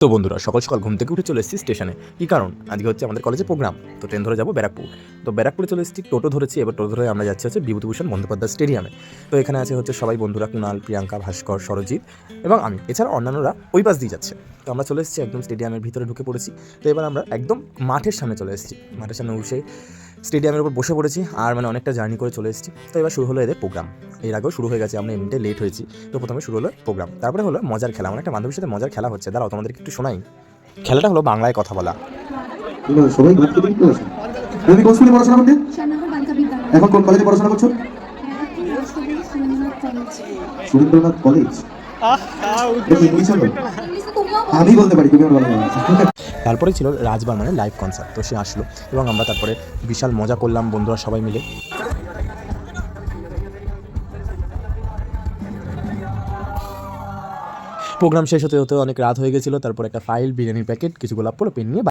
তো বন্ধুরা সকাল সকাল ঘুম থেকে উঠে চলে এসেছি স্টেশনে। কী কারণ? আজকে হচ্ছে আমাদের কলেজে প্রোগ্রাম, তো ট্রেন ধরে যাবো ব্যারাকপুর। তো ব্যারাকপুরে চলে এসেছি, টোটো ধরেছি। এবার টোটো ধরে আমরা যাচ্ছি হচ্ছে বিভূতিভূষণ বন্দ্যোপাধ্যায় স্টেডিয়ামে। তো এখানে আছে হচ্ছে সবাই বন্ধুরা, কুণাল, প্রিয়াঙ্কা, ভাস্কর, সরজিৎ এবং আমি। এছাড়া অন্যান্যরা ওই পাশ দিয়ে যাচ্ছে। তো আমরা চলে এসেছি, একদম স্টেডিয়ামের ভিতরে ঢুকে পড়েছি। তো এবার আমরা একদম মাঠের সামনে চলে এসেছি। মাঠের সামনে বসে স্টেডিয়ামের উপর বসে পড়েছি, আর মানে অনেকটা জার্নি করে চলে এসেছি। তো এবার শুরু হলো এদের প্রোগ্রাম। এর আগেও শুরু হয়ে গেছে, আমরা এমনিতে লেট হয়েছি। তো প্রথমে শুরু হলো প্রোগ্রাম, তারপরে হলো মজার খেলা। আমার একটা বান্ধবীর সাথে মজার খেলা হচ্ছে, দাঁড়াও তোমাদেরকে একটু শোনাই। খেলাটা হলো বাংলায় কথা বলা। সবাই গ্রাম থেকে করেছে। তুমি কোন স্কুলে পড়াশোনা করতে? শ্যামনগর বালিকা বিদ্যালয়। এখন কোন কলেজে পড়াশোনা করছো? সুরেন্দ্রনাথ কলেজ। সুরেন্দ্রনাথ কলেজ। এটা ইংলিশ হলো? ইংলিশে তুমিও বলো। আমি বলতে পারি, তুমি আর বলো না। তারপরে ছিল রাজবার মানে লাইভ কনসার্ট। তো সে আসলো এবং আমরা তারপরে বিশাল মজা করলাম বন্ধুরা সবাই মিলে। প্রোগ্রাম শেষ হতে হতে অনেক রাত হয়ে গেছিলো। তারপর একটা ফাইল, বিরিয়ানির প্যাকেট, কিছু গোলাপ ফুল, পেন নিয়ে